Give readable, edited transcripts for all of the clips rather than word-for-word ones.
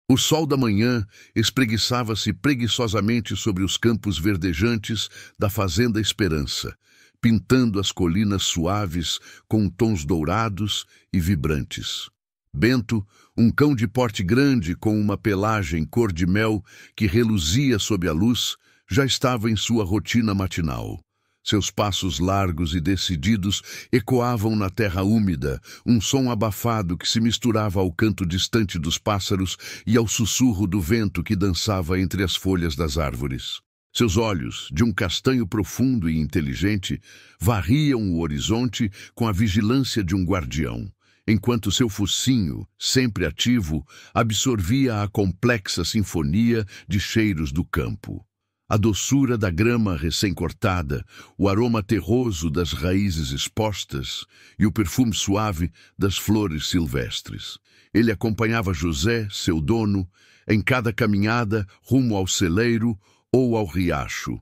O sol da manhã espreguiçava-se preguiçosamente sobre os campos verdejantes da Fazenda Esperança, pintando as colinas suaves com tons dourados e vibrantes. Bento, um cão de porte grande com uma pelagem cor de mel que reluzia sob a luz, já estava em sua rotina matinal. Seus passos largos e decididos ecoavam na terra úmida, um som abafado que se misturava ao canto distante dos pássaros e ao sussurro do vento que dançava entre as folhas das árvores. Seus olhos, de um castanho profundo e inteligente, varriam o horizonte com a vigilância de um guardião, enquanto seu focinho, sempre ativo, absorvia a complexa sinfonia de cheiros do campo. A doçura da grama recém-cortada, o aroma terroso das raízes expostas e o perfume suave das flores silvestres. Ele acompanhava José, seu dono, em cada caminhada rumo ao celeiro ou ao riacho,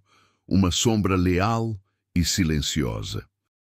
uma sombra leal e silenciosa.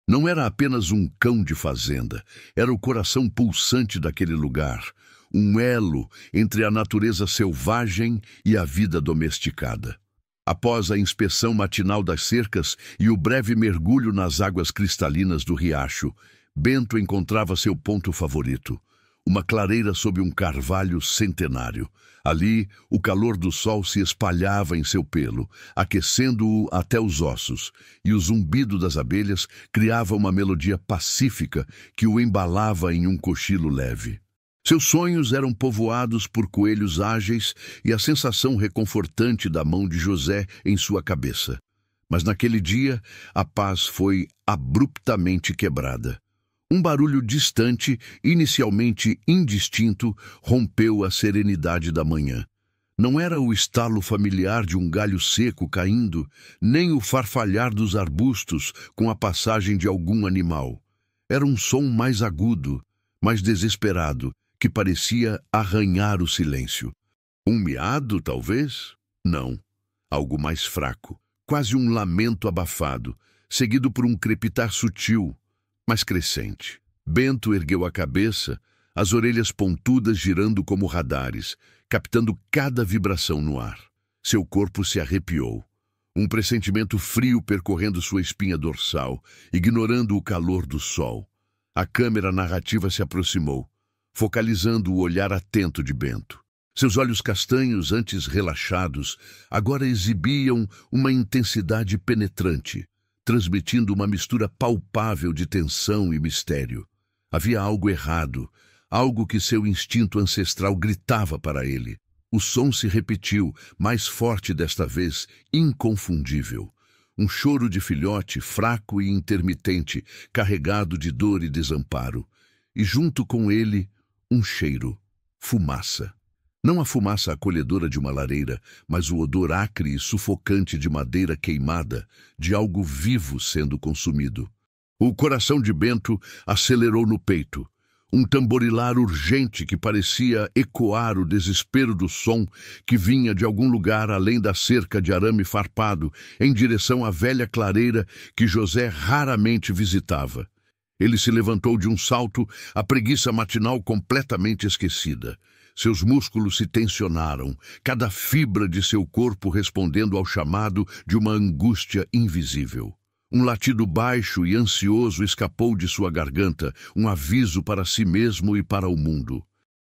Não era apenas um cão de fazenda, era o coração pulsante daquele lugar, um elo entre a natureza selvagem e a vida domesticada. Após a inspeção matinal das cercas e o breve mergulho nas águas cristalinas do riacho, Bento encontrava seu ponto favorito, uma clareira sob um carvalho centenário. Ali, o calor do sol se espalhava em seu pelo, aquecendo-o até os ossos, e o zumbido das abelhas criava uma melodia pacífica que o embalava em um cochilo leve. Seus sonhos eram povoados por coelhos ágeis e a sensação reconfortante da mão de José em sua cabeça. Mas naquele dia, a paz foi abruptamente quebrada. Um barulho distante, inicialmente indistinto, rompeu a serenidade da manhã. Não era o estalo familiar de um galho seco caindo, nem o farfalhar dos arbustos com a passagem de algum animal. Era um som mais agudo, mais desesperado, que parecia arranhar o silêncio. Um miado, talvez? Não. Algo mais fraco, quase um lamento abafado, seguido por um crepitar sutil, mas crescente. Bento ergueu a cabeça, as orelhas pontudas girando como radares, captando cada vibração no ar. Seu corpo se arrepiou. Um pressentimento frio percorrendo sua espinha dorsal, ignorando o calor do sol. A câmera narrativa se aproximou, focalizando o olhar atento de Bento. Seus olhos castanhos, antes relaxados, agora exibiam uma intensidade penetrante, transmitindo uma mistura palpável de tensão e mistério. Havia algo errado, algo que seu instinto ancestral gritava para ele. O som se repetiu, mais forte desta vez, inconfundível. Um choro de filhote, fraco e intermitente, carregado de dor e desamparo. E junto com ele, um cheiro, fumaça. Não a fumaça acolhedora de uma lareira, mas o odor acre e sufocante de madeira queimada, de algo vivo sendo consumido. O coração de Bento acelerou no peito. Um tamborilar urgente que parecia ecoar o desespero do som que vinha de algum lugar além da cerca de arame farpado, em direção à velha clareira que José raramente visitava. Ele se levantou de um salto, a preguiça matinal completamente esquecida. Seus músculos se tensionaram, cada fibra de seu corpo respondendo ao chamado de uma angústia invisível. Um latido baixo e ansioso escapou de sua garganta, um aviso para si mesmo e para o mundo.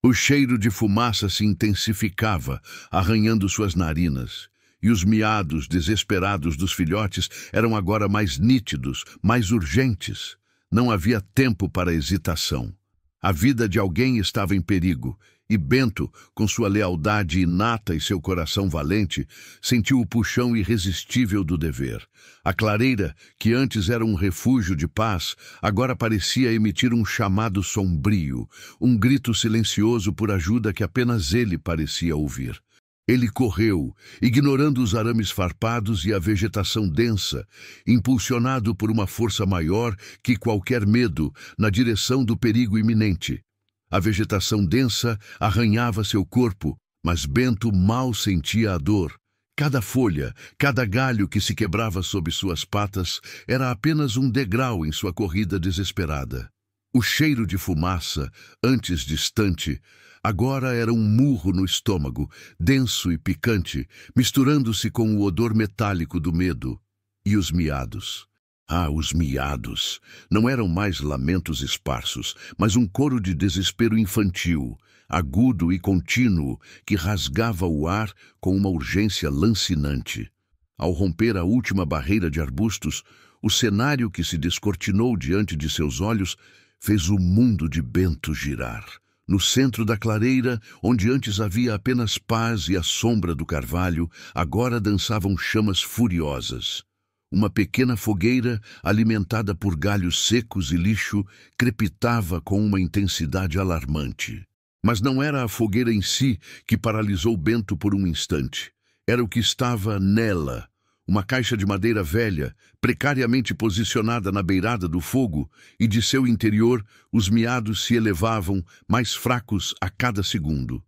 O cheiro de fumaça se intensificava, arranhando suas narinas, e os miados desesperados dos filhotes eram agora mais nítidos, mais urgentes. Não havia tempo para hesitação. A vida de alguém estava em perigo, e Bento, com sua lealdade inata e seu coração valente, sentiu o puxão irresistível do dever. A clareira, que antes era um refúgio de paz, agora parecia emitir um chamado sombrio, um grito silencioso por ajuda que apenas ele parecia ouvir. Ele correu, ignorando os arames farpados e a vegetação densa, impulsionado por uma força maior que qualquer medo, na direção do perigo iminente. A vegetação densa arranhava seu corpo, mas Bento mal sentia a dor. Cada folha, cada galho que se quebrava sob suas patas era apenas um degrau em sua corrida desesperada. O cheiro de fumaça, antes distante, Agora era um murro no estômago, denso e picante, misturando-se com o odor metálico do medo. E os miados. Ah, os miados! Não eram mais lamentos esparsos, mas um coro de desespero infantil, agudo e contínuo, que rasgava o ar com uma urgência lancinante. Ao romper a última barreira de arbustos, o cenário que se descortinou diante de seus olhos fez o mundo de Bento girar. No centro da clareira, onde antes havia apenas paz e a sombra do carvalho, agora dançavam chamas furiosas. Uma pequena fogueira, alimentada por galhos secos e lixo, crepitava com uma intensidade alarmante. Mas não era a fogueira em si que paralisou Bento por um instante. Era o que estava nela. Uma caixa de madeira velha, precariamente posicionada na beirada do fogo, e de seu interior os miados se elevavam, mais fracos a cada segundo.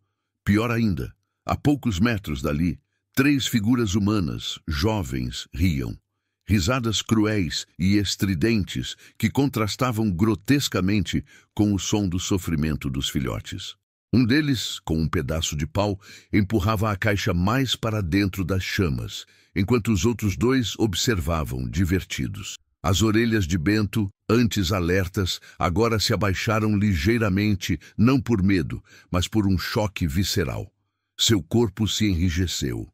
Pior ainda, a poucos metros dali, 3 figuras humanas, jovens, riam. Risadas cruéis e estridentes que contrastavam grotescamente com o som do sofrimento dos filhotes. Um deles, com um pedaço de pau, empurrava a caixa mais para dentro das chamas, enquanto os outros 2 observavam, divertidos. As orelhas de Bento, antes alertas, agora se abaixaram ligeiramente, não por medo, mas por um choque visceral. Seu corpo se enrijeceu.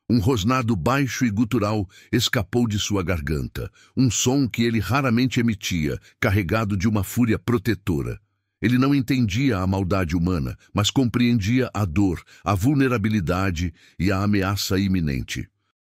Um rosnado baixo e gutural escapou de sua garganta, um som que ele raramente emitia, carregado de uma fúria protetora. Ele não entendia a maldade humana, mas compreendia a dor, a vulnerabilidade e a ameaça iminente.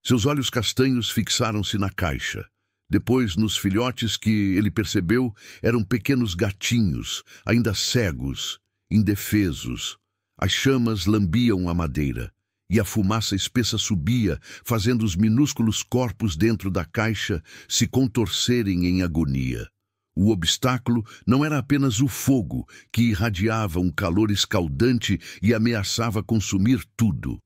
Seus olhos castanhos fixaram-se na caixa. Depois, nos filhotes que, ele percebeu, eram pequenos gatinhos, ainda cegos, indefesos. As chamas lambiam a madeira, e a fumaça espessa subia, fazendo os minúsculos corpos dentro da caixa se contorcerem em agonia. O obstáculo não era apenas o fogo, que irradiava um calor escaldante e ameaçava consumir tudo.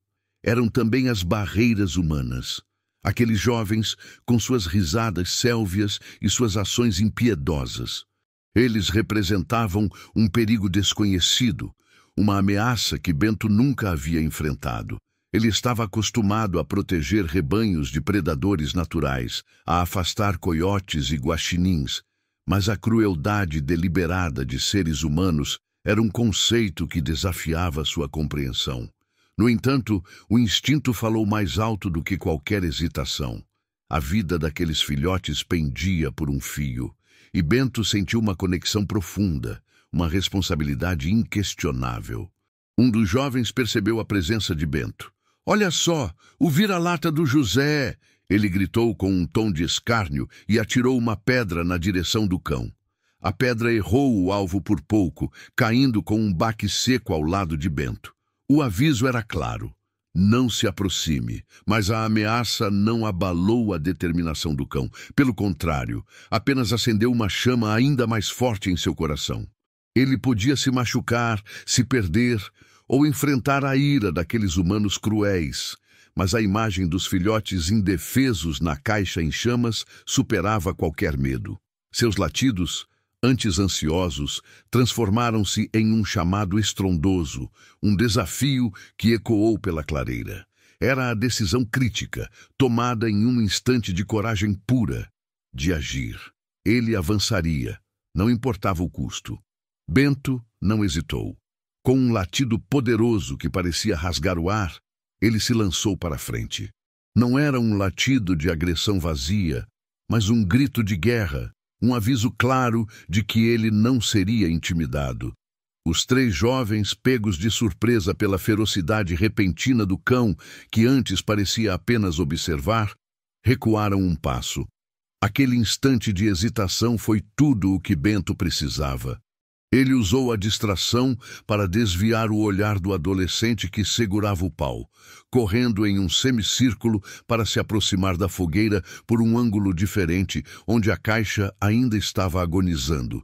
Eram também as barreiras humanas. Aqueles jovens, com suas risadas sélvias e suas ações impiedosas. Eles representavam um perigo desconhecido, uma ameaça que Bento nunca havia enfrentado. Ele estava acostumado a proteger rebanhos de predadores naturais, a afastar coiotes e guaxinins, mas a crueldade deliberada de seres humanos era um conceito que desafiava sua compreensão. No entanto, o instinto falou mais alto do que qualquer hesitação. A vida daqueles filhotes pendia por um fio, e Bento sentiu uma conexão profunda, uma responsabilidade inquestionável. Um dos jovens percebeu a presença de Bento. "Olha só, o vira-lata do José!" Ele gritou com um tom de escárnio e atirou uma pedra na direção do cão. A pedra errou o alvo por pouco, caindo com um baque seco ao lado de Bento. O aviso era claro: não se aproxime, mas a ameaça não abalou a determinação do cão. Pelo contrário, apenas acendeu uma chama ainda mais forte em seu coração. Ele podia se machucar, se perder, ou enfrentar a ira daqueles humanos cruéis, mas a imagem dos filhotes indefesos na caixa em chamas superava qualquer medo. Seus latidos, antes ansiosos, transformaram-se em um chamado estrondoso, um desafio que ecoou pela clareira. Era a decisão crítica, tomada em um instante de coragem pura, de agir. Ele avançaria, não importava o custo. Bento não hesitou. Com um latido poderoso que parecia rasgar o ar, ele se lançou para a frente. Não era um latido de agressão vazia, mas um grito de guerra, um aviso claro de que ele não seria intimidado. Os 3 jovens, pegos de surpresa pela ferocidade repentina do cão, que antes parecia apenas observar, recuaram um passo. Aquele instante de hesitação foi tudo o que Bento precisava. Ele usou a distração para desviar o olhar do adolescente que segurava o pau, correndo em um semicírculo para se aproximar da fogueira por um ângulo diferente, onde a caixa ainda estava agonizando,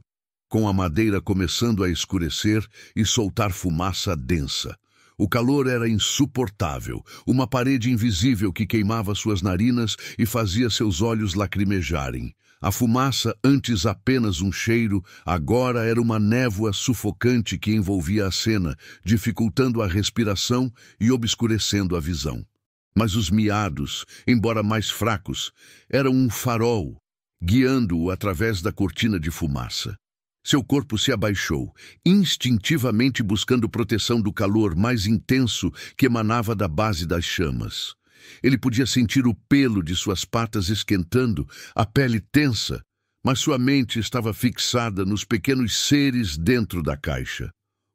com a madeira começando a escurecer e soltar fumaça densa. O calor era insuportável, uma parede invisível que queimava suas narinas e fazia seus olhos lacrimejarem. A fumaça, antes apenas um cheiro, agora era uma névoa sufocante que envolvia a cena, dificultando a respiração e obscurecendo a visão. Mas os miados, embora mais fracos, eram um farol, guiando-o através da cortina de fumaça. Seu corpo se abaixou, instintivamente buscando proteção do calor mais intenso que emanava da base das chamas. Ele podia sentir o pelo de suas patas esquentando, a pele tensa, mas sua mente estava fixada nos pequenos seres dentro da caixa.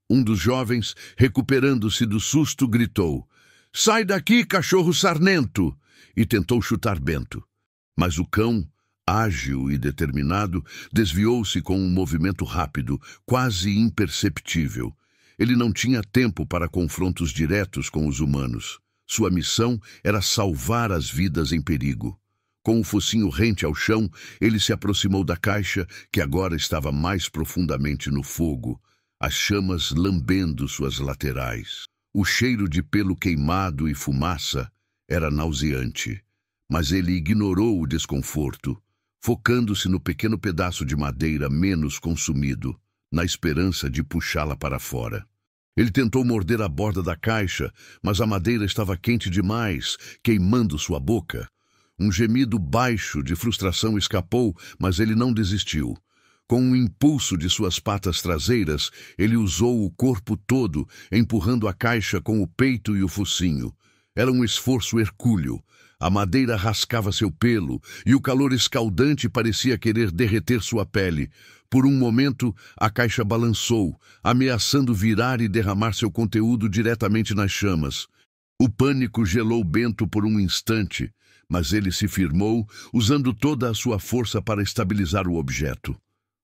Um dos jovens, recuperando-se do susto, gritou: "Sai daqui, cachorro sarnento!" e tentou chutar Bento. Mas o cão, ágil e determinado, desviou-se com um movimento rápido, quase imperceptível. Ele não tinha tempo para confrontos diretos com os humanos. Sua missão era salvar as vidas em perigo. Com o focinho rente ao chão, ele se aproximou da caixa, que agora estava mais profundamente no fogo, as chamas lambendo suas laterais. O cheiro de pelo queimado e fumaça era nauseante, mas ele ignorou o desconforto, focando-se no pequeno pedaço de madeira menos consumido, na esperança de puxá-la para fora. Ele tentou morder a borda da caixa, mas a madeira estava quente demais, queimando sua boca. Um gemido baixo de frustração escapou, mas ele não desistiu. Com um impulso de suas patas traseiras, ele usou o corpo todo, empurrando a caixa com o peito e o focinho. Era um esforço hercúleo. A madeira rascava seu pelo, e o calor escaldante parecia querer derreter sua pele. Por um momento, a caixa balançou, ameaçando virar e derramar seu conteúdo diretamente nas chamas. O pânico gelou Bento por um instante, mas ele se firmou, usando toda a sua força para estabilizar o objeto.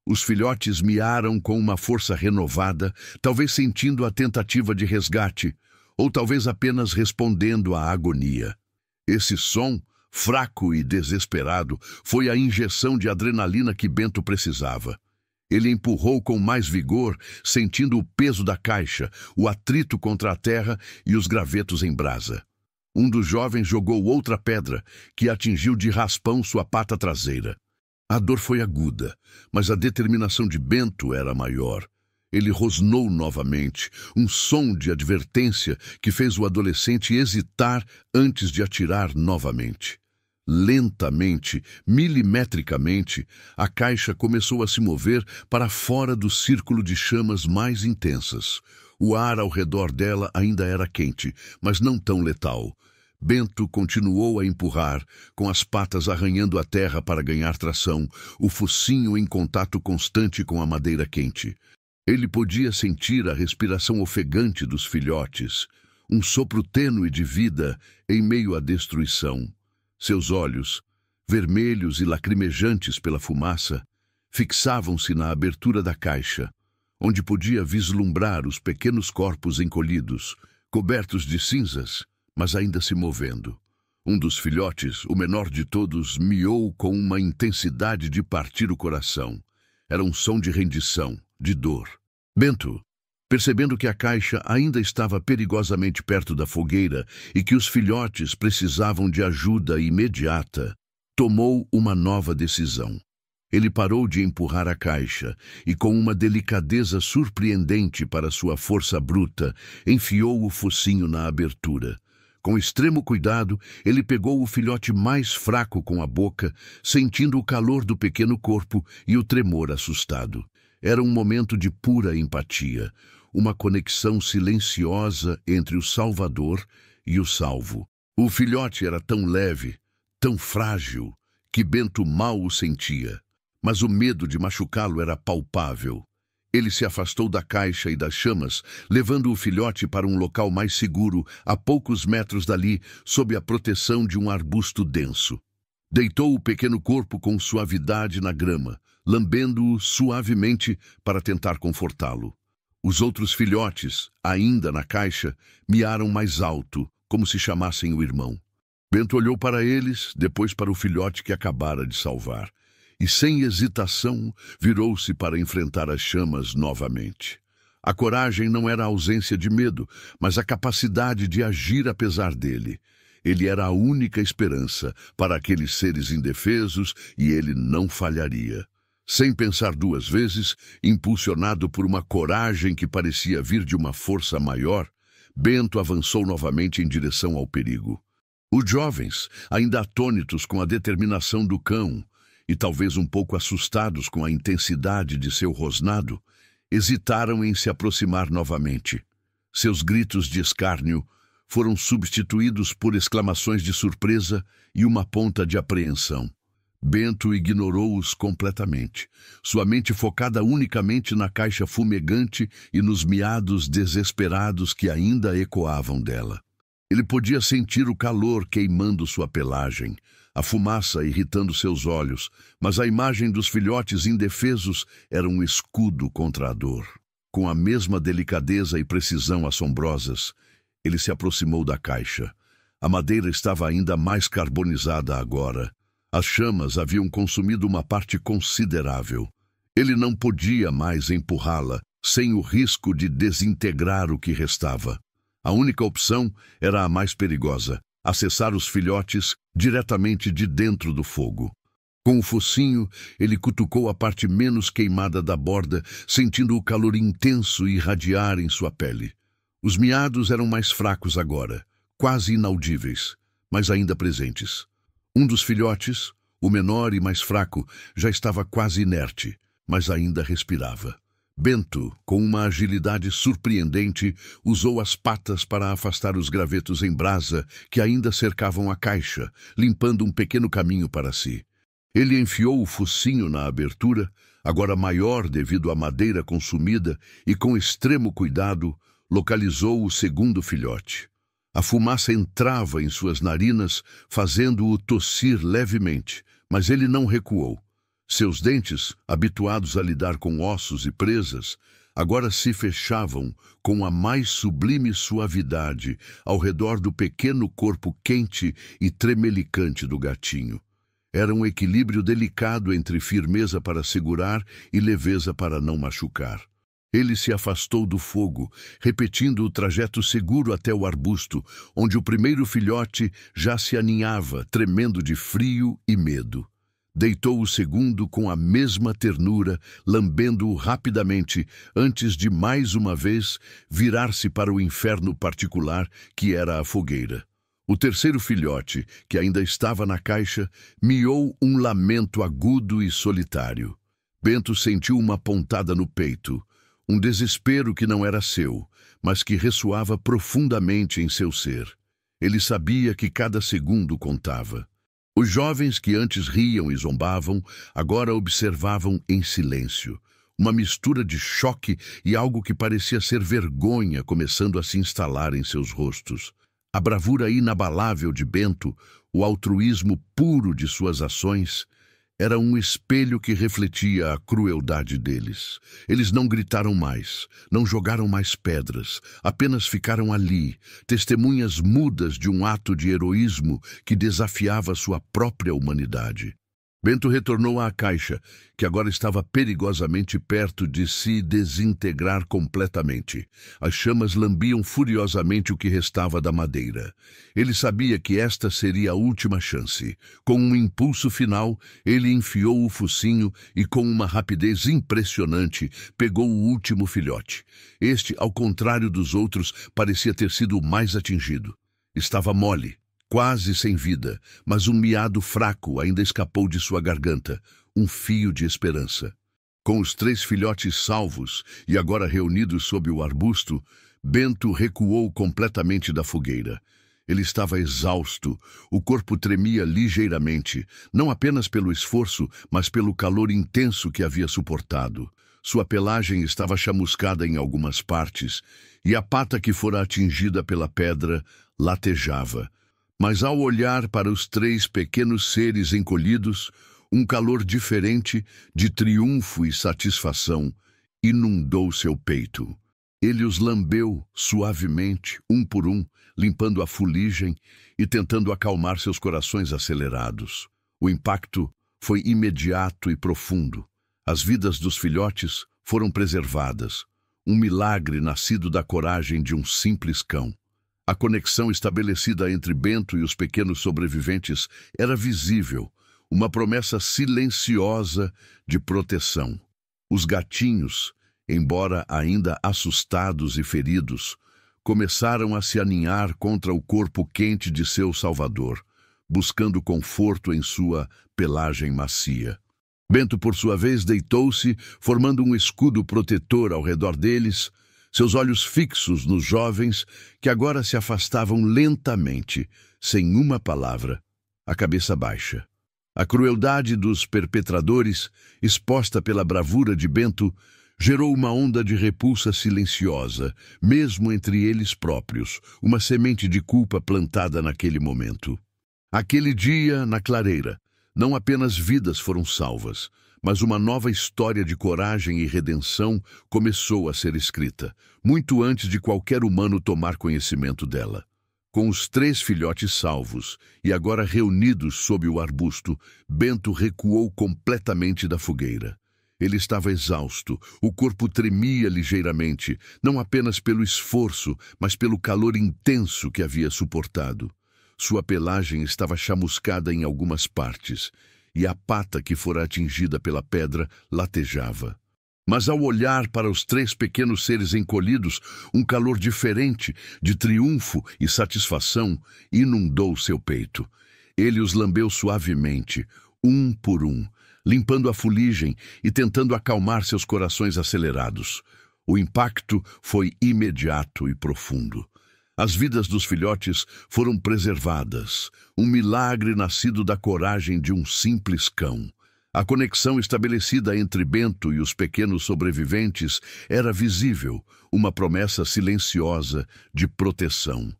Os filhotes miaram com uma força renovada, talvez sentindo a tentativa de resgate, ou talvez apenas respondendo à agonia. Esse som, fraco e desesperado, foi a injeção de adrenalina que Bento precisava. Ele empurrou com mais vigor, sentindo o peso da caixa, o atrito contra a terra e os gravetos em brasa. Um dos jovens jogou outra pedra, que atingiu de raspão sua pata traseira. A dor foi aguda, mas a determinação de Bento era maior. Ele rosnou novamente, um som de advertência que fez o adolescente hesitar antes de atirar novamente. Lentamente, milimetricamente, a caixa começou a se mover para fora do círculo de chamas mais intensas. O ar ao redor dela ainda era quente, mas não tão letal. Bento continuou a empurrar, com as patas arranhando a terra para ganhar tração, o focinho em contato constante com a madeira quente. Ele podia sentir a respiração ofegante dos filhotes, um sopro tênue de vida em meio à destruição. Seus olhos, vermelhos e lacrimejantes pela fumaça, fixavam-se na abertura da caixa, onde podia vislumbrar os pequenos corpos encolhidos, cobertos de cinzas, mas ainda se movendo. Um dos filhotes, o menor de todos, miou com uma intensidade de partir o coração. Era um som de rendição, de dor. Bento, percebendo que a caixa ainda estava perigosamente perto da fogueira e que os filhotes precisavam de ajuda imediata, tomou uma nova decisão. Ele parou de empurrar a caixa e, com uma delicadeza surpreendente para sua força bruta, enfiou o focinho na abertura. Com extremo cuidado, ele pegou o filhote mais fraco com a boca, sentindo o calor do pequeno corpo e o tremor assustado. Era um momento de pura empatia, uma conexão silenciosa entre o Salvador e o salvo. O filhote era tão leve, tão frágil, que Bento mal o sentia. Mas o medo de machucá-lo era palpável. Ele se afastou da caixa e das chamas, levando o filhote para um local mais seguro, a poucos metros dali, sob a proteção de um arbusto denso. Deitou o pequeno corpo com suavidade na grama, lambendo-o suavemente para tentar confortá-lo. Os outros filhotes, ainda na caixa, miaram mais alto, como se chamassem o irmão. Bento olhou para eles, depois para o filhote que acabara de salvar, e sem hesitação virou-se para enfrentar as chamas novamente. A coragem não era a ausência de medo, mas a capacidade de agir apesar dele. Ele era a única esperança para aqueles seres indefesos e ele não falharia. Sem pensar duas vezes, impulsionado por uma coragem que parecia vir de uma força maior, Bento avançou novamente em direção ao perigo. Os jovens, ainda atônitos com a determinação do cão e talvez um pouco assustados com a intensidade de seu rosnado, hesitaram em se aproximar novamente. Seus gritos de escárnio foram substituídos por exclamações de surpresa e uma ponta de apreensão. Bento ignorou-os completamente, sua mente focada unicamente na caixa fumegante e nos miados desesperados que ainda ecoavam dela. Ele podia sentir o calor queimando sua pelagem, a fumaça irritando seus olhos, mas a imagem dos filhotes indefesos era um escudo contra a dor. Com a mesma delicadeza e precisão assombrosas, ele se aproximou da caixa. A madeira estava ainda mais carbonizada agora. As chamas haviam consumido uma parte considerável. Ele não podia mais empurrá-la, sem o risco de desintegrar o que restava. A única opção era a mais perigosa, acessar os filhotes diretamente de dentro do fogo. Com o focinho, ele cutucou a parte menos queimada da borda, sentindo o calor intenso irradiar em sua pele. Os miados eram mais fracos agora, quase inaudíveis, mas ainda presentes. Um dos filhotes, o menor e mais fraco, já estava quase inerte, mas ainda respirava. Bento, com uma agilidade surpreendente, usou as patas para afastar os gravetos em brasa que ainda cercavam a caixa, limpando um pequeno caminho para si. Ele enfiou o focinho na abertura, agora maior devido à madeira consumida, e com extremo cuidado, localizou o segundo filhote. A fumaça entrava em suas narinas, fazendo-o tossir levemente, mas ele não recuou. Seus dentes, habituados a lidar com ossos e presas, agora se fechavam com a mais sublime suavidade ao redor do pequeno corpo quente e tremelicante do gatinho. Era um equilíbrio delicado entre firmeza para segurar e leveza para não machucar. Ele se afastou do fogo, repetindo o trajeto seguro até o arbusto, onde o primeiro filhote já se aninhava, tremendo de frio e medo. Deitou o segundo com a mesma ternura, lambendo-o rapidamente, antes de mais uma vez virar-se para o inferno particular que era a fogueira. O terceiro filhote, que ainda estava na caixa, miou um lamento agudo e solitário. Bento sentiu uma pontada no peito. Um desespero que não era seu, mas que ressoava profundamente em seu ser. Ele sabia que cada segundo contava. Os jovens que antes riam e zombavam, agora observavam em silêncio. Uma mistura de choque e algo que parecia ser vergonha começando a se instalar em seus rostos. A bravura inabalável de Bento, o altruísmo puro de suas ações, era um espelho que refletia a crueldade deles. Eles não gritaram mais, não jogaram mais pedras, apenas ficaram ali, testemunhas mudas de um ato de heroísmo que desafiava sua própria humanidade. Bento retornou à caixa, que agora estava perigosamente perto de se desintegrar completamente. As chamas lambiam furiosamente o que restava da madeira. Ele sabia que esta seria a última chance. Com um impulso final, ele enfiou o focinho e, com uma rapidez impressionante, pegou o último filhote. Este, ao contrário dos outros, parecia ter sido o mais atingido. Estava mole, quase sem vida, mas um miado fraco ainda escapou de sua garganta, um fio de esperança. Com os 3 filhotes salvos e agora reunidos sob o arbusto, Bento recuou completamente da fogueira. Ele estava exausto, o corpo tremia ligeiramente, não apenas pelo esforço, mas pelo calor intenso que havia suportado. Sua pelagem estava chamuscada em algumas partes, e a pata que fora atingida pela pedra latejava. Mas ao olhar para os 3 pequenos seres encolhidos, um calor diferente, de triunfo e satisfação, inundou seu peito. Ele os lambeu suavemente, um por um, limpando a fuligem e tentando acalmar seus corações acelerados. O impacto foi imediato e profundo. As vidas dos filhotes foram preservadas, um milagre nascido da coragem de um simples cão. A conexão estabelecida entre Bento e os pequenos sobreviventes era visível, uma promessa silenciosa de proteção. Os gatinhos, embora ainda assustados e feridos, começaram a se aninhar contra o corpo quente de seu salvador, buscando conforto em sua pelagem macia. Bento, por sua vez, deitou-se, formando um escudo protetor ao redor deles, seus olhos fixos nos jovens que agora se afastavam lentamente, sem uma palavra, a cabeça baixa. A crueldade dos perpetradores, exposta pela bravura de Bento, gerou uma onda de repulsa silenciosa, mesmo entre eles próprios, uma semente de culpa plantada naquele momento. Aquele dia, na clareira, não apenas vidas foram salvas, mas uma nova história de coragem e redenção começou a ser escrita, muito antes de qualquer humano tomar conhecimento dela. Com os 3 filhotes salvos e agora reunidos sob o arbusto, Bento recuou completamente da fogueira. Ele estava exausto, o corpo tremia ligeiramente, não apenas pelo esforço, mas pelo calor intenso que havia suportado. Sua pelagem estava chamuscada em algumas partes, e a pata que fora atingida pela pedra latejava. Mas ao olhar para os 3 pequenos seres encolhidos, um calor diferente, de triunfo e satisfação, inundou seu peito. Ele os lambeu suavemente, um por um, limpando a fuligem e tentando acalmar seus corações acelerados. O impacto foi imediato e profundo. As vidas dos filhotes foram preservadas, um milagre nascido da coragem de um simples cão. A conexão estabelecida entre Bento e os pequenos sobreviventes era visível, uma promessa silenciosa de proteção.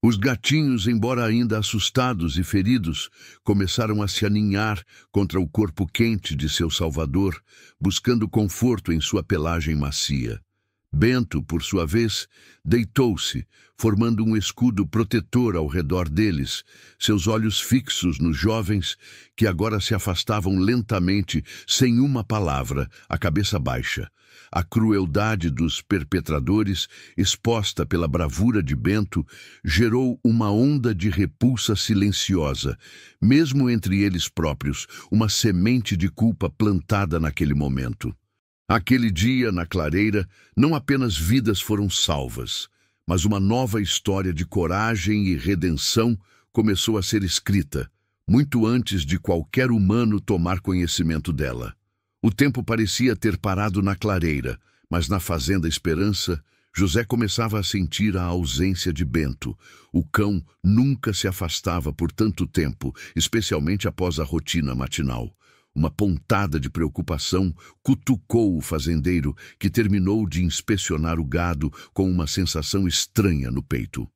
Os gatinhos, embora ainda assustados e feridos, começaram a se aninhar contra o corpo quente de seu salvador, buscando conforto em sua pelagem macia. Bento, por sua vez, deitou-se, formando um escudo protetor ao redor deles, seus olhos fixos nos jovens, que agora se afastavam lentamente, sem uma palavra, a cabeça baixa. A crueldade dos perpetradores, exposta pela bravura de Bento, gerou uma onda de repulsa silenciosa, mesmo entre eles próprios, uma semente de culpa plantada naquele momento. Aquele dia, na clareira, não apenas vidas foram salvas, mas uma nova história de coragem e redenção começou a ser escrita, muito antes de qualquer humano tomar conhecimento dela. O tempo parecia ter parado na clareira, mas na fazenda Esperança, José começava a sentir a ausência de Bento. O cão nunca se afastava por tanto tempo, especialmente após a rotina matinal. Uma pontada de preocupação cutucou o fazendeiro, que terminou de inspecionar o gado com uma sensação estranha no peito.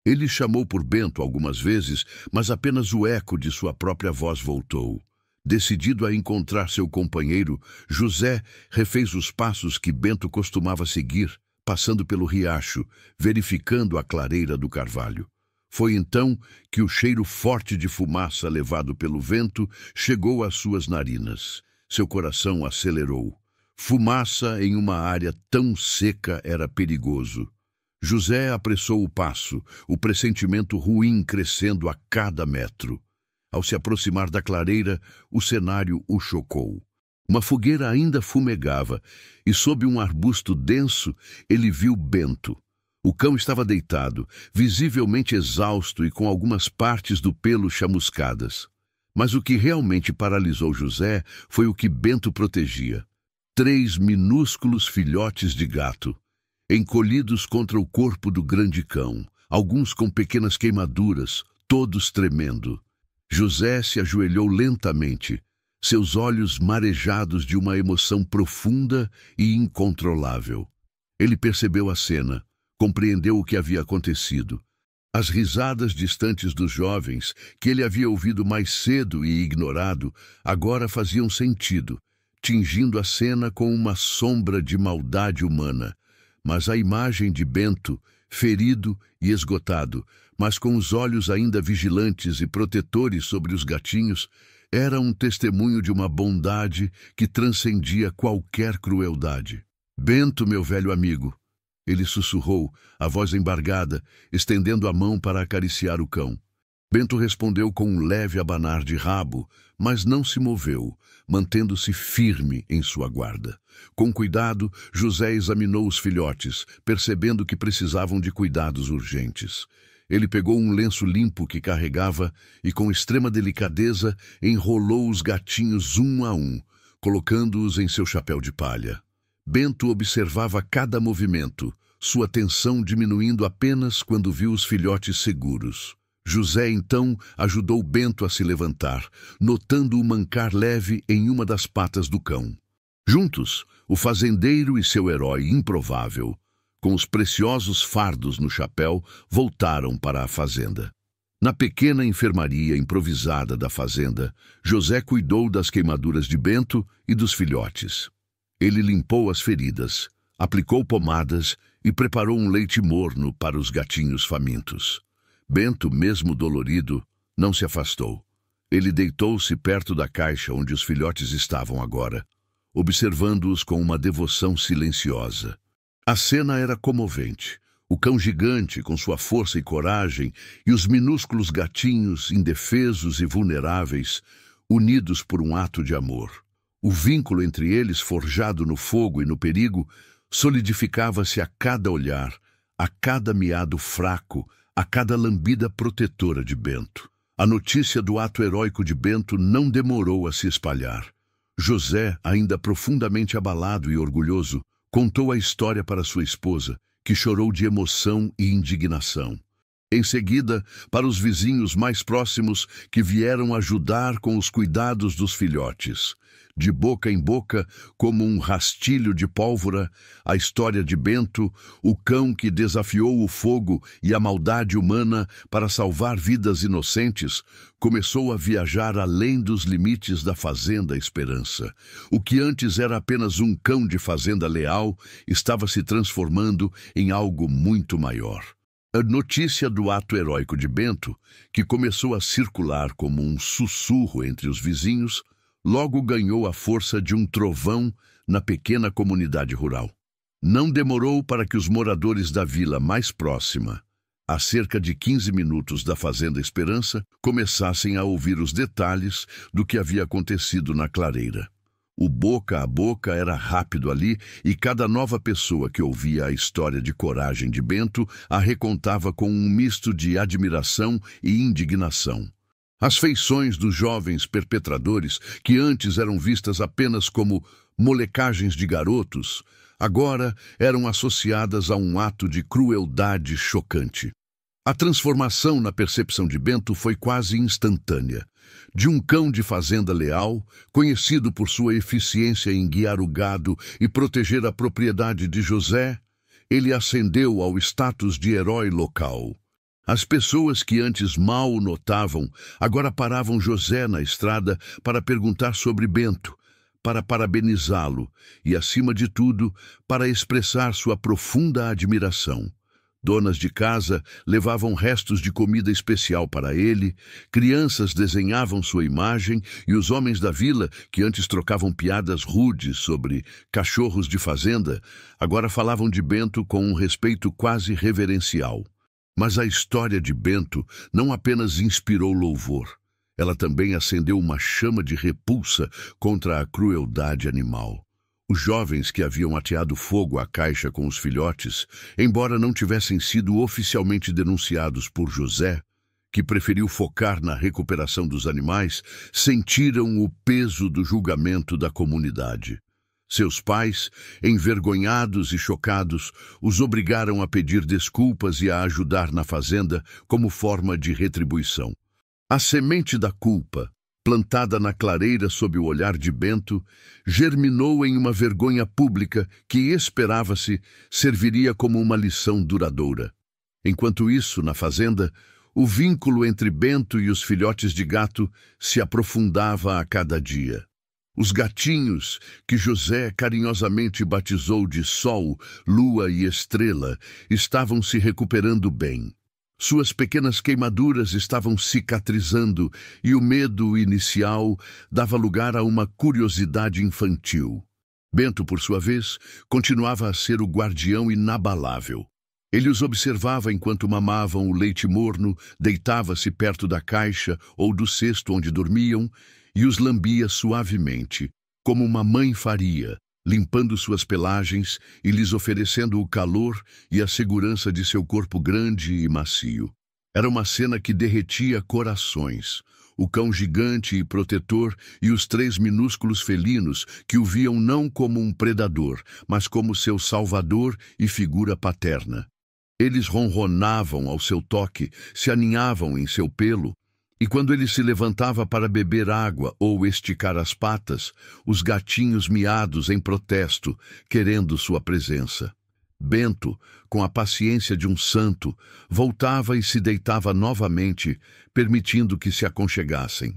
Ele chamou por Bento algumas vezes, mas apenas o eco de sua própria voz voltou. Decidido a encontrar seu companheiro, José refez os passos que Bento costumava seguir, passando pelo riacho, verificando a clareira do carvalho. Foi então que o cheiro forte de fumaça levado pelo vento chegou às suas narinas. Seu coração acelerou. Fumaça em uma área tão seca era perigoso. José apressou o passo, o pressentimento ruim crescendo a cada metro. Ao se aproximar da clareira, o cenário o chocou. Uma fogueira ainda fumegava, e sob um arbusto denso, ele viu Bento. O cão estava deitado, visivelmente exausto e com algumas partes do pelo chamuscadas. Mas o que realmente paralisou José foi o que Bento protegia. 3 minúsculos filhotes de gato, encolhidos contra o corpo do grande cão, alguns com pequenas queimaduras, todos tremendo. José se ajoelhou lentamente, seus olhos marejados de uma emoção profunda e incontrolável. Ele percebeu a cena. Compreendeu o que havia acontecido. As risadas distantes dos jovens, que ele havia ouvido mais cedo e ignorado, agora faziam sentido, tingindo a cena com uma sombra de maldade humana. Mas a imagem de Bento, ferido e esgotado, mas com os olhos ainda vigilantes e protetores sobre os gatinhos, era um testemunho de uma bondade que transcendia qualquer crueldade. Bento, meu velho amigo, Ele sussurrou, a voz embargada, estendendo a mão para acariciar o cão. Bento respondeu com um leve abanar de rabo, mas não se moveu, mantendo-se firme em sua guarda. Com cuidado, José examinou os filhotes, percebendo que precisavam de cuidados urgentes. Ele pegou um lenço limpo que carregava e, com extrema delicadeza, enrolou os gatinhos um a um, colocando-os em seu chapéu de palha. Bento observava cada movimento, sua tensão diminuindo apenas quando viu os filhotes seguros. José, então, ajudou Bento a se levantar, notando o mancar leve em uma das patas do cão. Juntos, o fazendeiro e seu herói improvável, com os preciosos fardos no chapéu, voltaram para a fazenda. Na pequena enfermaria improvisada da fazenda, José cuidou das queimaduras de Bento e dos filhotes. Ele limpou as feridas, aplicou pomadas e preparou um leite morno para os gatinhos famintos. Bento, mesmo dolorido, não se afastou. Ele deitou-se perto da caixa onde os filhotes estavam agora, observando-os com uma devoção silenciosa. A cena era comovente. O cão gigante, com sua força e coragem, e os minúsculos gatinhos, indefesos e vulneráveis, unidos por um ato de amor. O vínculo entre eles, forjado no fogo e no perigo, solidificava-se a cada olhar, a cada miado fraco, a cada lambida protetora de Bento. A notícia do ato heróico de Bento não demorou a se espalhar. José, ainda profundamente abalado e orgulhoso, contou a história para sua esposa, que chorou de emoção e indignação. Em seguida, para os vizinhos mais próximos que vieram ajudar com os cuidados dos filhotes. De boca em boca, como um rastilho de pólvora, a história de Bento, o cão que desafiou o fogo e a maldade humana para salvar vidas inocentes, começou a viajar além dos limites da Fazenda Esperança. O que antes era apenas um cão de fazenda leal, estava se transformando em algo muito maior. A notícia do ato heróico de Bento, que começou a circular como um sussurro entre os vizinhos, logo ganhou a força de um trovão na pequena comunidade rural. Não demorou para que os moradores da vila mais próxima, a cerca de 15 minutos da Fazenda Esperança, começassem a ouvir os detalhes do que havia acontecido na clareira. O boca a boca era rápido ali e cada nova pessoa que ouvia a história de coragem de Bento a recontava com um misto de admiração e indignação. As feições dos jovens perpetradores, que antes eram vistas apenas como molecagens de garotos, agora eram associadas a um ato de crueldade chocante. A transformação na percepção de Bento foi quase instantânea. De um cão de fazenda leal, conhecido por sua eficiência em guiar o gado e proteger a propriedade de José, ele ascendeu ao status de herói local. As pessoas que antes mal o notavam, agora paravam José na estrada para perguntar sobre Bento, para parabenizá-lo e, acima de tudo, para expressar sua profunda admiração. Donas de casa levavam restos de comida especial para ele, crianças desenhavam sua imagem e os homens da vila, que antes trocavam piadas rudes sobre cachorros de fazenda, agora falavam de Bento com um respeito quase reverencial. Mas a história de Bento não apenas inspirou louvor, ela também acendeu uma chama de repulsa contra a crueldade animal. Os jovens que haviam ateado fogo à caixa com os filhotes, embora não tivessem sido oficialmente denunciados por José, que preferiu focar na recuperação dos animais, sentiram o peso do julgamento da comunidade. Seus pais, envergonhados e chocados, os obrigaram a pedir desculpas e a ajudar na fazenda como forma de retribuição. A semente da culpa, plantada na clareira sob o olhar de Bento, germinou em uma vergonha pública que, esperava-se, serviria como uma lição duradoura. Enquanto isso, na fazenda, o vínculo entre Bento e os filhotes de gato se aprofundava a cada dia. Os gatinhos, que José carinhosamente batizou de Sol, Lua e Estrela, estavam se recuperando bem. Suas pequenas queimaduras estavam cicatrizando e o medo inicial dava lugar a uma curiosidade infantil. Bento, por sua vez, continuava a ser o guardião inabalável. Ele os observava enquanto mamavam o leite morno, deitava-se perto da caixa ou do cesto onde dormiam e os lambia suavemente, como uma mãe faria, limpando suas pelagens e lhes oferecendo o calor e a segurança de seu corpo grande e macio. Era uma cena que derretia corações. O cão gigante e protetor e os 3 minúsculos felinos que o viam não como um predador, mas como seu salvador e figura paterna. Eles ronronavam ao seu toque, se aninhavam em seu pelo, e quando ele se levantava para beber água ou esticar as patas, os gatinhos miados em protesto, querendo sua presença. Bento, com a paciência de um santo, voltava e se deitava novamente, permitindo que se aconchegassem.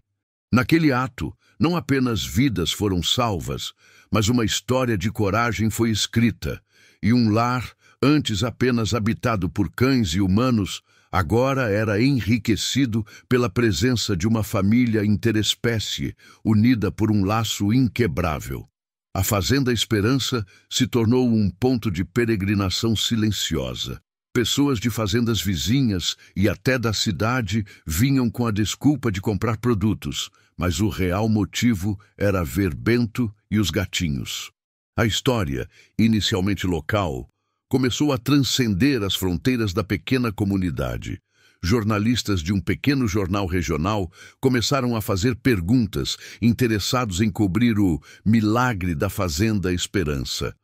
Naquele ato, não apenas vidas foram salvas, mas uma história de coragem foi escrita, e um lar, antes apenas habitado por cães e humanos, agora era enriquecido pela presença de uma família interespécie, unida por um laço inquebrável. A Fazenda Esperança se tornou um ponto de peregrinação silenciosa. Pessoas de fazendas vizinhas e até da cidade vinham com a desculpa de comprar produtos, mas o real motivo era ver Bento e os gatinhos. A história, inicialmente local, começou a transcender as fronteiras da pequena comunidade. Jornalistas de um pequeno jornal regional começaram a fazer perguntas, interessados em cobrir o milagre da Fazenda Esperança.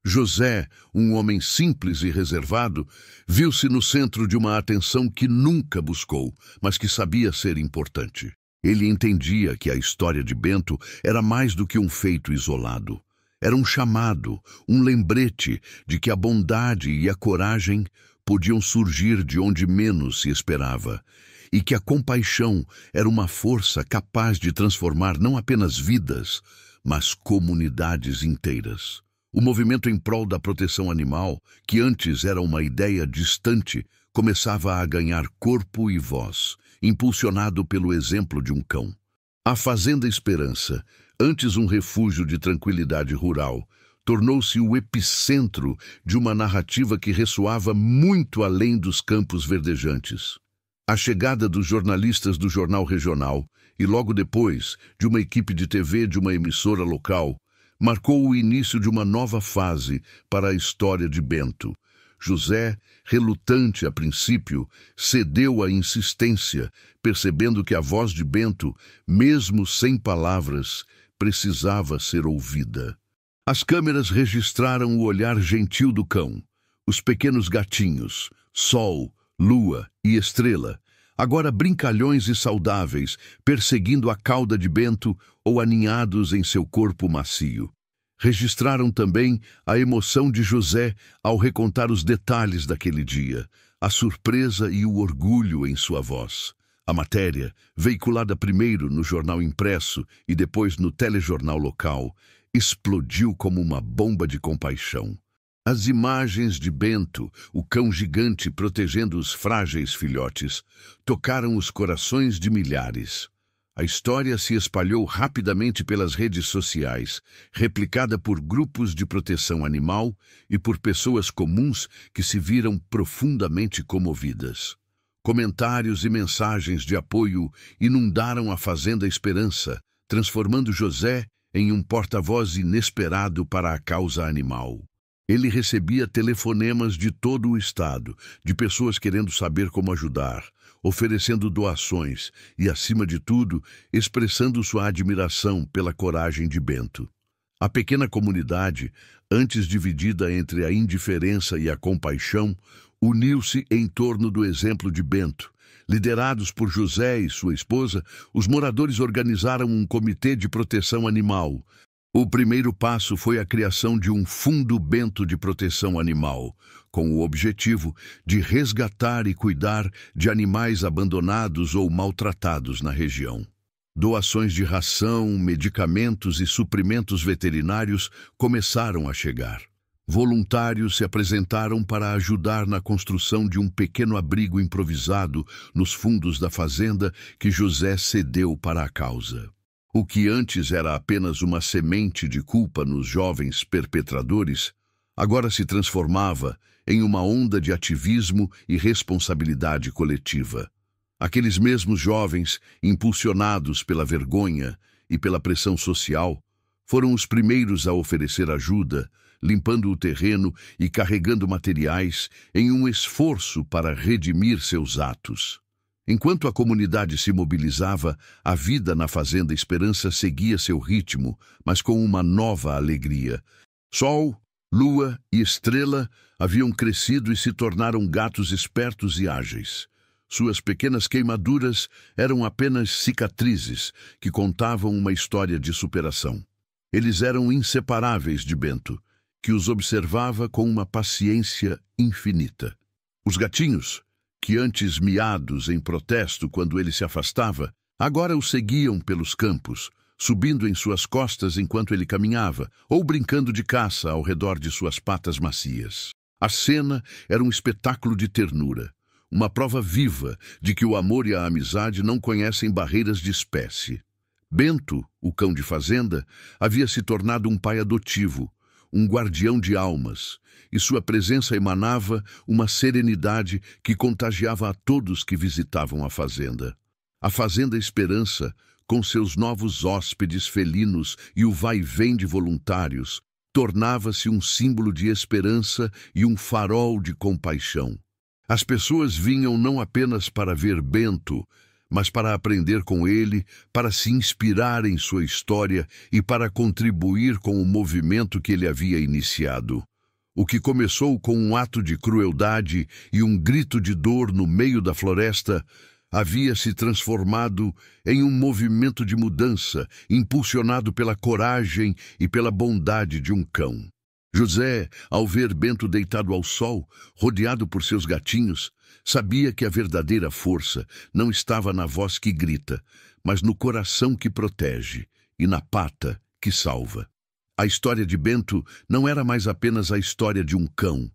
José, um homem simples e reservado, viu-se no centro de uma atenção que nunca buscou, mas que sabia ser importante. Ele entendia que a história de Bento era mais do que um feito isolado. Era um chamado, um lembrete de que a bondade e a coragem podiam surgir de onde menos se esperava, e que a compaixão era uma força capaz de transformar não apenas vidas, mas comunidades inteiras. O movimento em prol da proteção animal, que antes era uma ideia distante, começava a ganhar corpo e voz, impulsionado pelo exemplo de um cão. A Fazenda Esperança, antes um refúgio de tranquilidade rural, tornou-se o epicentro de uma narrativa que ressoava muito além dos campos verdejantes. A chegada dos jornalistas do jornal regional e, logo depois, de uma equipe de TV de uma emissora local, marcou o início de uma nova fase para a história de Bento. José, relutante a princípio, cedeu à insistência, percebendo que a voz de Bento, mesmo sem palavras, precisava ser ouvida. As câmeras registraram o olhar gentil do cão, os pequenos gatinhos, Sol, Lua e Estrela, agora brincalhões e saudáveis, perseguindo a cauda de Bento ou aninhados em seu corpo macio. Registraram também a emoção de José ao recontar os detalhes daquele dia, a surpresa e o orgulho em sua voz. A matéria, veiculada primeiro no jornal impresso e depois no telejornal local, explodiu como uma bomba de compaixão. As imagens de Bento, o cão gigante protegendo os frágeis filhotes, tocaram os corações de milhares. A história se espalhou rapidamente pelas redes sociais, replicada por grupos de proteção animal e por pessoas comuns que se viram profundamente comovidas. Comentários e mensagens de apoio inundaram a Fazenda Esperança, transformando José em um porta-voz inesperado para a causa animal. Ele recebia telefonemas de todo o estado, de pessoas querendo saber como ajudar, oferecendo doações e, acima de tudo, expressando sua admiração pela coragem de Bento. A pequena comunidade, antes dividida entre a indiferença e a compaixão, uniu-se em torno do exemplo de Bento. Liderados por José e sua esposa, os moradores organizaram um comitê de proteção animal. O primeiro passo foi a criação de um Fundo Bento de Proteção Animal, com o objetivo de resgatar e cuidar de animais abandonados ou maltratados na região. Doações de ração, medicamentos e suprimentos veterinários começaram a chegar. Voluntários se apresentaram para ajudar na construção de um pequeno abrigo improvisado nos fundos da fazenda que José cedeu para a causa. O que antes era apenas uma semente de culpa nos jovens perpetradores, agora se transformava em uma onda de ativismo e responsabilidade coletiva. Aqueles mesmos jovens, impulsionados pela vergonha e pela pressão social, foram os primeiros a oferecer ajuda, limpando o terreno e carregando materiais em um esforço para redimir seus atos. Enquanto a comunidade se mobilizava, a vida na Fazenda Esperança seguia seu ritmo, mas com uma nova alegria. Sol, lua e estrela haviam crescido e se tornaram gatos espertos e ágeis. Suas pequenas queimaduras eram apenas cicatrizes que contavam uma história de superação. Eles eram inseparáveis de Bento, que os observava com uma paciência infinita. Os gatinhos, que antes miados em protesto quando ele se afastava, agora o seguiam pelos campos, subindo em suas costas enquanto ele caminhava, ou brincando de caça ao redor de suas patas macias. A cena era um espetáculo de ternura, uma prova viva de que o amor e a amizade não conhecem barreiras de espécie. Bento, o cão de fazenda, havia se tornado um pai adotivo, um guardião de almas, e sua presença emanava uma serenidade que contagiava a todos que visitavam a fazenda. A Fazenda Esperança, com seus novos hóspedes felinos e o vai-vem de voluntários, tornava-se um símbolo de esperança e um farol de compaixão. As pessoas vinham não apenas para ver Bento, mas para aprender com ele, para se inspirar em sua história e para contribuir com o movimento que ele havia iniciado. O que começou com um ato de crueldade e um grito de dor no meio da floresta havia se transformado em um movimento de mudança, impulsionado pela coragem e pela bondade de um cão. José, ao ver Bento deitado ao sol, rodeado por seus gatinhos, sabia que a verdadeira força não estava na voz que grita, mas no coração que protege e na pata que salva. A história de Bento não era mais apenas a história de um cão.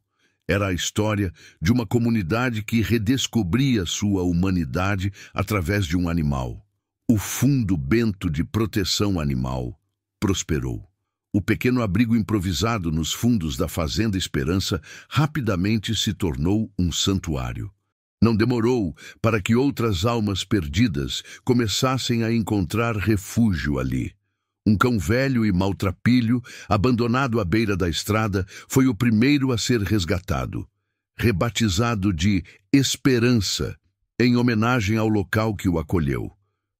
Era a história de uma comunidade que redescobria sua humanidade através de um animal. O Fundo Bento de Proteção Animal prosperou. O pequeno abrigo improvisado nos fundos da Fazenda Esperança rapidamente se tornou um santuário. Não demorou para que outras almas perdidas começassem a encontrar refúgio ali. Um cão velho e maltrapilho, abandonado à beira da estrada, foi o primeiro a ser resgatado. Rebatizado de Esperança, em homenagem ao local que o acolheu.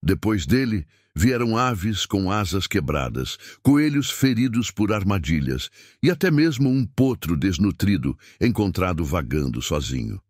Depois dele, vieram aves com asas quebradas, coelhos feridos por armadilhas e até mesmo um potro desnutrido, encontrado vagando sozinho.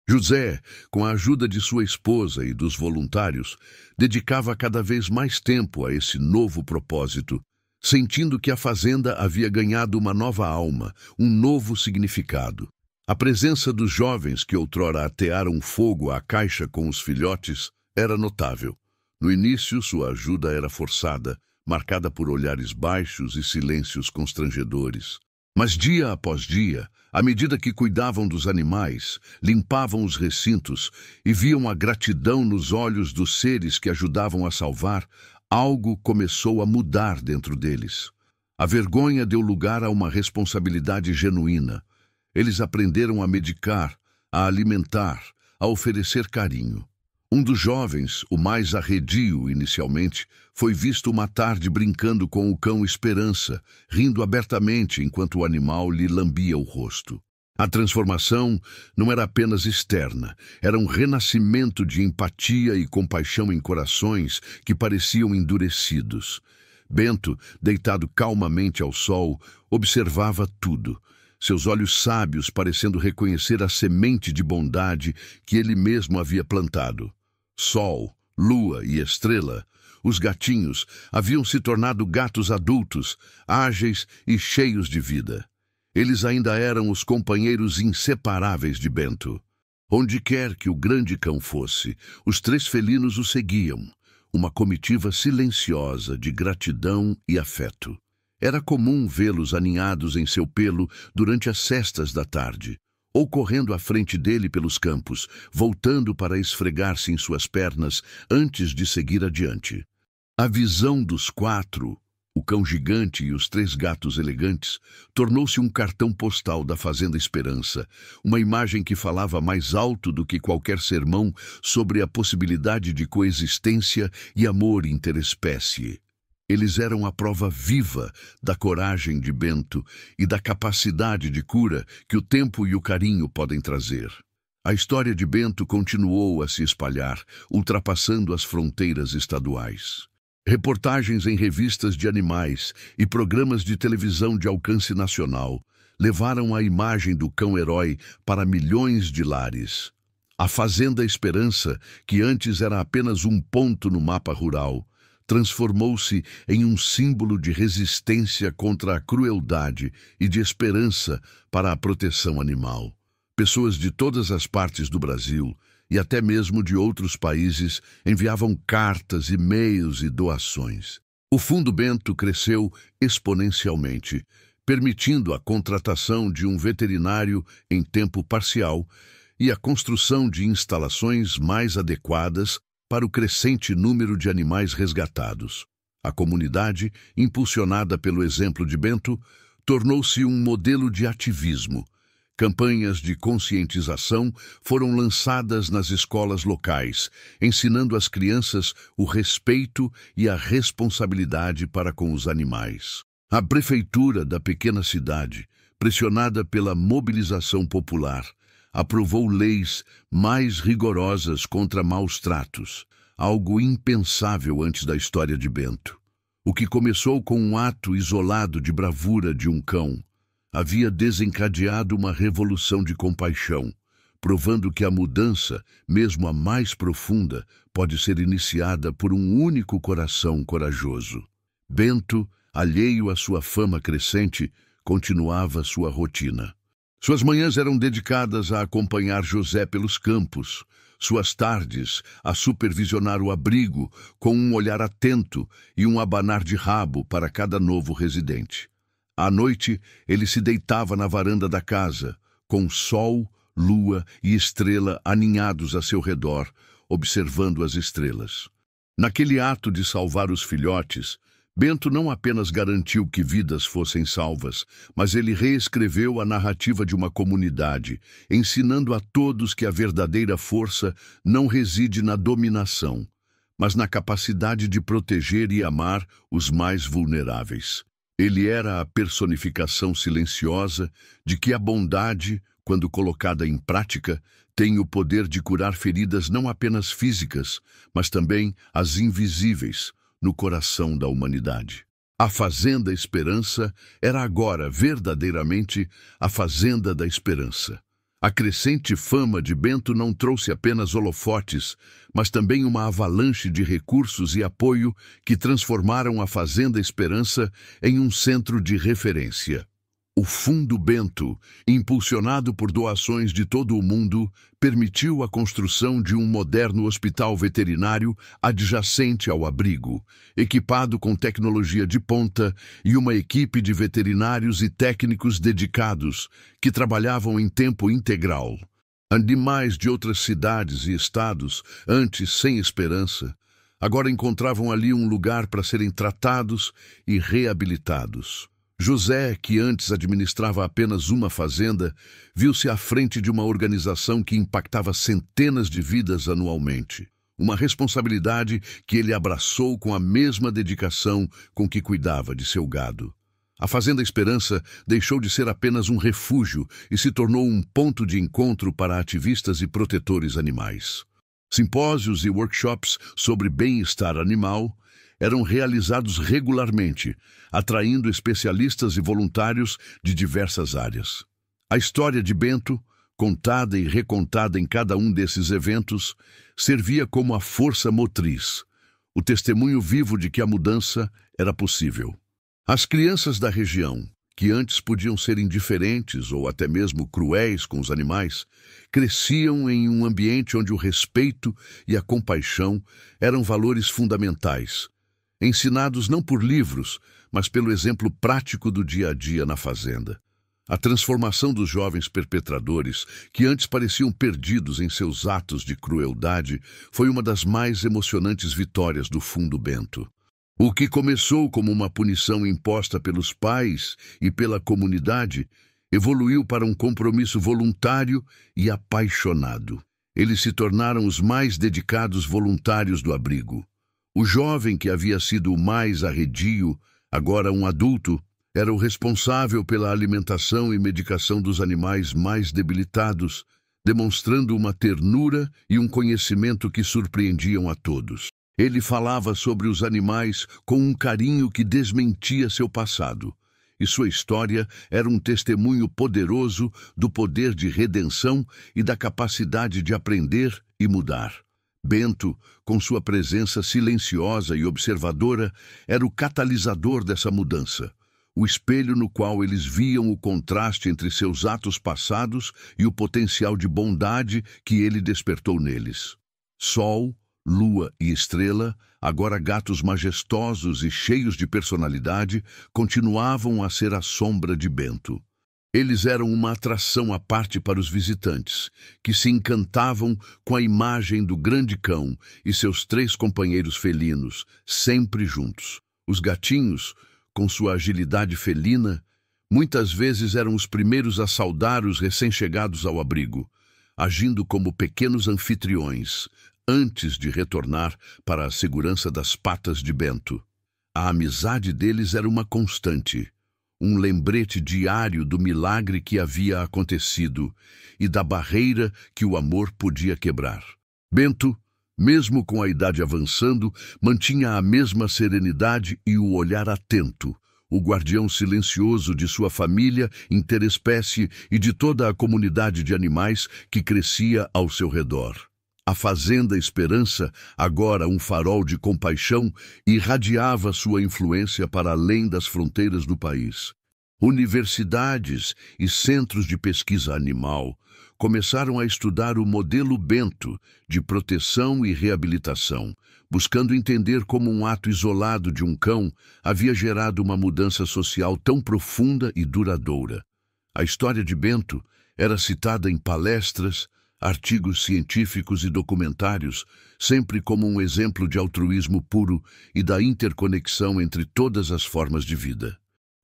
José, com a ajuda de sua esposa e dos voluntários, dedicava cada vez mais tempo a esse novo propósito, sentindo que a fazenda havia ganhado uma nova alma, um novo significado. A presença dos jovens que outrora atearam fogo à caixa com os filhotes era notável. No início, sua ajuda era forçada, marcada por olhares baixos e silêncios constrangedores. Mas dia após dia, à medida que cuidavam dos animais, limpavam os recintos e viam a gratidão nos olhos dos seres que ajudavam a salvar, algo começou a mudar dentro deles. A vergonha deu lugar a uma responsabilidade genuína. Eles aprenderam a medicar, a alimentar, a oferecer carinho. Um dos jovens, o mais arredio inicialmente, foi visto uma tarde brincando com o cão Esperança, rindo abertamente enquanto o animal lhe lambia o rosto. A transformação não era apenas externa, era um renascimento de empatia e compaixão em corações que pareciam endurecidos. Bento, deitado calmamente ao sol, observava tudo, seus olhos sábios parecendo reconhecer a semente de bondade que ele mesmo havia plantado. Sol, lua e estrela, os gatinhos haviam se tornado gatos adultos, ágeis e cheios de vida. Eles ainda eram os companheiros inseparáveis de Bento. Onde quer que o grande cão fosse, os três felinos o seguiam, uma comitiva silenciosa de gratidão e afeto. Era comum vê-los aninhados em seu pelo durante as sestas da tarde, ou correndo à frente dele pelos campos, voltando para esfregar-se em suas pernas antes de seguir adiante. A visão dos quatro, o cão gigante e os três gatos elegantes, tornou-se um cartão postal da Fazenda Esperança, uma imagem que falava mais alto do que qualquer sermão sobre a possibilidade de coexistência e amor interespécie. Eles eram a prova viva da coragem de Bento e da capacidade de cura que o tempo e o carinho podem trazer. A história de Bento continuou a se espalhar, ultrapassando as fronteiras estaduais. Reportagens em revistas de animais e programas de televisão de alcance nacional levaram a imagem do cão-herói para milhões de lares. A Fazenda Esperança, que antes era apenas um ponto no mapa rural, transformou-se em um símbolo de resistência contra a crueldade e de esperança para a proteção animal. Pessoas de todas as partes do Brasil e até mesmo de outros países enviavam cartas, e-mails e doações. O Fundo Bento cresceu exponencialmente, permitindo a contratação de um veterinário em tempo parcial e a construção de instalações mais adequadas para o crescente número de animais resgatados. A comunidade, impulsionada pelo exemplo de Bento, tornou-se um modelo de ativismo. Campanhas de conscientização foram lançadas nas escolas locais, ensinando às crianças o respeito e a responsabilidade para com os animais. A prefeitura da pequena cidade, pressionada pela mobilização popular, aprovou leis mais rigorosas contra maus tratos, algo impensável antes da história de Bento. O que começou com um ato isolado de bravura de um cão, havia desencadeado uma revolução de compaixão, provando que a mudança, mesmo a mais profunda, pode ser iniciada por um único coração corajoso. Bento, alheio à sua fama crescente, continuava sua rotina. Suas manhãs eram dedicadas a acompanhar José pelos campos, suas tardes a supervisionar o abrigo com um olhar atento e um abanar de rabo para cada novo residente. À noite, ele se deitava na varanda da casa, com sol, lua e estrela aninhados a seu redor, observando as estrelas. Naquele ato de salvar os filhotes, Bento não apenas garantiu que vidas fossem salvas, mas ele reescreveu a narrativa de uma comunidade, ensinando a todos que a verdadeira força não reside na dominação, mas na capacidade de proteger e amar os mais vulneráveis. Ele era a personificação silenciosa de que a bondade, quando colocada em prática, tem o poder de curar feridas não apenas físicas, mas também as invisíveis, no coração da humanidade. A Fazenda Esperança era agora verdadeiramente a Fazenda da Esperança. A crescente fama de Bento não trouxe apenas holofotes, mas também uma avalanche de recursos e apoio que transformaram a Fazenda Esperança em um centro de referência. O Fundo Bento, impulsionado por doações de todo o mundo, permitiu a construção de um moderno hospital veterinário adjacente ao abrigo, equipado com tecnologia de ponta e uma equipe de veterinários e técnicos dedicados que trabalhavam em tempo integral. Animais de outras cidades e estados, antes sem esperança, agora encontravam ali um lugar para serem tratados e reabilitados. José, que antes administrava apenas uma fazenda, viu-se à frente de uma organização que impactava centenas de vidas anualmente. Uma responsabilidade que ele abraçou com a mesma dedicação com que cuidava de seu gado. A Fazenda Esperança deixou de ser apenas um refúgio e se tornou um ponto de encontro para ativistas e protetores animais. Simpósios e workshops sobre bem-estar animal eram realizados regularmente, atraindo especialistas e voluntários de diversas áreas. A história de Bento, contada e recontada em cada um desses eventos, servia como a força motriz, o testemunho vivo de que a mudança era possível. As crianças da região, que antes podiam ser indiferentes ou até mesmo cruéis com os animais, cresciam em um ambiente onde o respeito e a compaixão eram valores fundamentais, ensinados não por livros, mas pelo exemplo prático do dia a dia na fazenda. A transformação dos jovens perpetradores, que antes pareciam perdidos em seus atos de crueldade, foi uma das mais emocionantes vitórias do Fundo Bento. O que começou como uma punição imposta pelos pais e pela comunidade evoluiu para um compromisso voluntário e apaixonado. Eles se tornaram os mais dedicados voluntários do abrigo. O jovem que havia sido o mais arredio, agora um adulto, era o responsável pela alimentação e medicação dos animais mais debilitados, demonstrando uma ternura e um conhecimento que surpreendiam a todos. Ele falava sobre os animais com um carinho que desmentia seu passado, e sua história era um testemunho poderoso do poder de redenção e da capacidade de aprender e mudar. Bento, com sua presença silenciosa e observadora, era o catalisador dessa mudança, o espelho no qual eles viam o contraste entre seus atos passados e o potencial de bondade que ele despertou neles. Sol, Lua e Estrela, agora gatos majestosos e cheios de personalidade, continuavam a ser a sombra de Bento. Eles eram uma atração à parte para os visitantes, que se encantavam com a imagem do grande cão e seus 3 companheiros felinos, sempre juntos. Os gatinhos, com sua agilidade felina, muitas vezes eram os primeiros a saudar os recém-chegados ao abrigo, agindo como pequenos anfitriões, antes de retornar para a segurança das patas de Bento. A amizade deles era uma constante, um lembrete diário do milagre que havia acontecido e da barreira que o amor podia quebrar. Bento, mesmo com a idade avançando, mantinha a mesma serenidade e o olhar atento, o guardião silencioso de sua família, interespécie e de toda a comunidade de animais que crescia ao seu redor. A Fazenda Esperança, agora um farol de compaixão, irradiava sua influência para além das fronteiras do país. Universidades e centros de pesquisa animal começaram a estudar o modelo Bento de proteção e reabilitação, buscando entender como um ato isolado de um cão havia gerado uma mudança social tão profunda e duradoura. A história de Bento era citada em palestras, artigos científicos e documentários, sempre como um exemplo de altruísmo puro e da interconexão entre todas as formas de vida.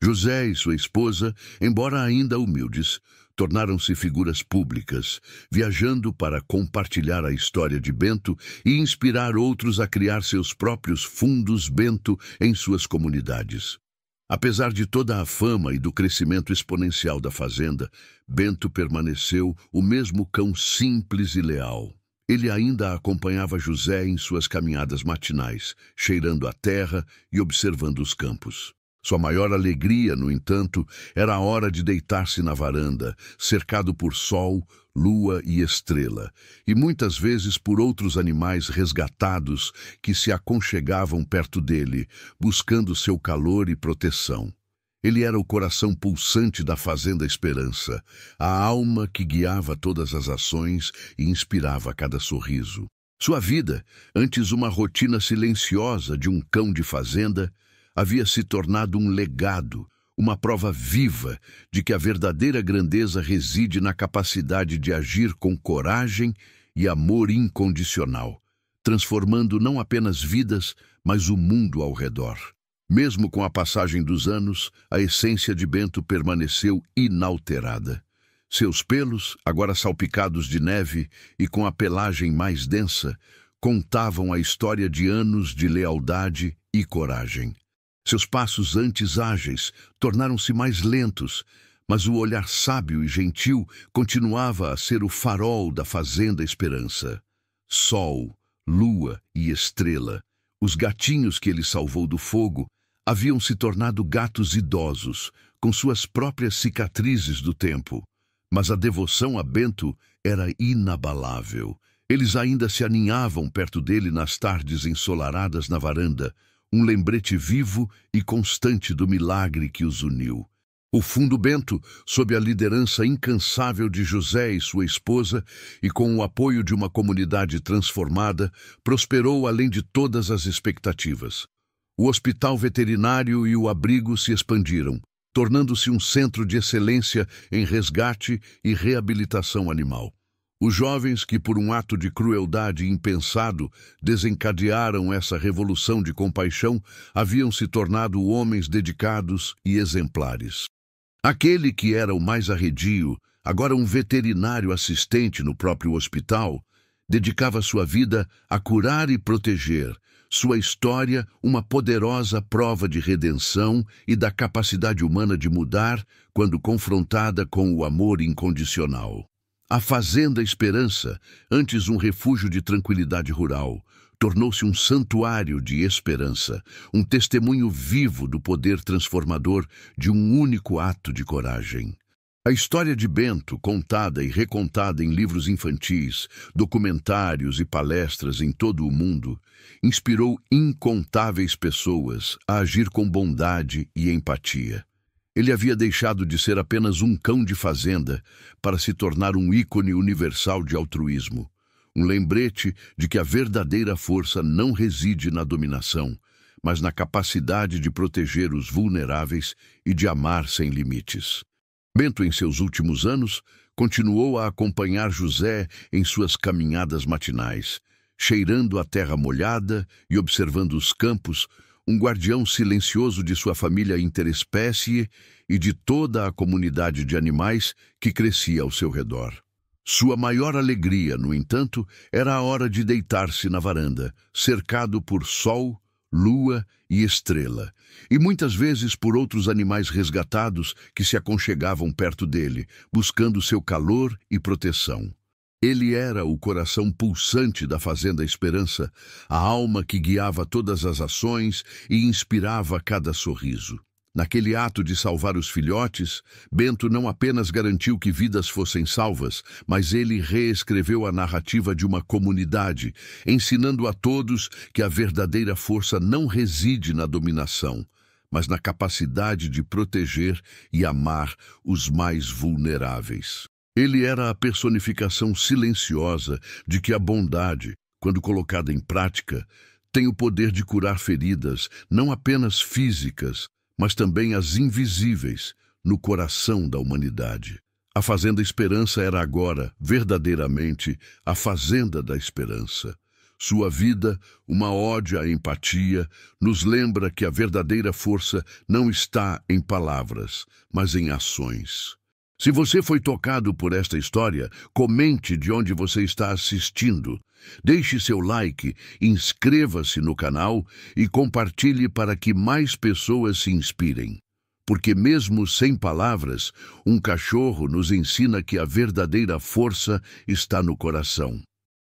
José e sua esposa, embora ainda humildes, tornaram-se figuras públicas, viajando para compartilhar a história de Bento e inspirar outros a criar seus próprios fundos Bento em suas comunidades. Apesar de toda a fama e do crescimento exponencial da fazenda, Bento permaneceu o mesmo cão simples e leal. Ele ainda acompanhava José em suas caminhadas matinais, cheirando a terra e observando os campos. Sua maior alegria, no entanto, era a hora de deitar-se na varanda, cercado por sol, lua e estrela, e muitas vezes por outros animais resgatados que se aconchegavam perto dele, buscando seu calor e proteção. Ele era o coração pulsante da Fazenda Esperança, a alma que guiava todas as ações e inspirava cada sorriso. Sua vida, antes uma rotina silenciosa de um cão de fazenda, havia se tornado um legado, uma prova viva de que a verdadeira grandeza reside na capacidade de agir com coragem e amor incondicional, transformando não apenas vidas, mas o mundo ao redor. Mesmo com a passagem dos anos, a essência de Bento permaneceu inalterada. Seus pelos, agora salpicados de neve e com a pelagem mais densa, contavam a história de anos de lealdade e coragem. Seus passos antes ágeis tornaram-se mais lentos, mas o olhar sábio e gentil continuava a ser o farol da Fazenda Esperança. Sol, lua e estrela, os gatinhos que ele salvou do fogo, haviam se tornado gatos idosos, com suas próprias cicatrizes do tempo. Mas a devoção a Bento era inabalável. Eles ainda se aninhavam perto dele nas tardes ensolaradas na varanda, um lembrete vivo e constante do milagre que os uniu. O Fundo Bento, sob a liderança incansável de José e sua esposa, e com o apoio de uma comunidade transformada, prosperou além de todas as expectativas. O hospital veterinário e o abrigo se expandiram, tornando-se um centro de excelência em resgate e reabilitação animal. Os jovens que, por um ato de crueldade impensado, desencadearam essa revolução de compaixão, haviam se tornado homens dedicados e exemplares. Aquele que era o mais arredio, agora um veterinário assistente no próprio hospital, dedicava sua vida a curar e proteger, sua história uma poderosa prova de redenção e da capacidade humana de mudar quando confrontada com o amor incondicional. A Fazenda Esperança, antes um refúgio de tranquilidade rural, tornou-se um santuário de esperança, um testemunho vivo do poder transformador de um único ato de coragem. A história de Bento, contada e recontada em livros infantis, documentários e palestras em todo o mundo, inspirou incontáveis pessoas a agir com bondade e empatia. Ele havia deixado de ser apenas um cão de fazenda para se tornar um ícone universal de altruísmo, um lembrete de que a verdadeira força não reside na dominação, mas na capacidade de proteger os vulneráveis e de amar sem limites. Bento, em seus últimos anos, continuou a acompanhar José em suas caminhadas matinais, cheirando a terra molhada e observando os campos, um guardião silencioso de sua família interespécie e de toda a comunidade de animais que crescia ao seu redor. Sua maior alegria, no entanto, era a hora de deitar-se na varanda, cercado por sol, lua e estrela, e muitas vezes por outros animais resgatados que se aconchegavam perto dele, buscando seu calor e proteção. Ele era o coração pulsante da Fazenda Esperança, a alma que guiava todas as ações e inspirava cada sorriso. Naquele ato de salvar os filhotes, Bento não apenas garantiu que vidas fossem salvas, mas ele reescreveu a narrativa de uma comunidade, ensinando a todos que a verdadeira força não reside na dominação, mas na capacidade de proteger e amar os mais vulneráveis. Ele era a personificação silenciosa de que a bondade, quando colocada em prática, tem o poder de curar feridas, não apenas físicas, mas também as invisíveis, no coração da humanidade. A Fazenda Esperança era agora, verdadeiramente, a Fazenda da Esperança. Sua vida, uma ode à empatia, nos lembra que a verdadeira força não está em palavras, mas em ações. Se você foi tocado por esta história, comente de onde você está assistindo. Deixe seu like, inscreva-se no canal e compartilhe para que mais pessoas se inspirem. Porque mesmo sem palavras, um cachorro nos ensina que a verdadeira força está no coração.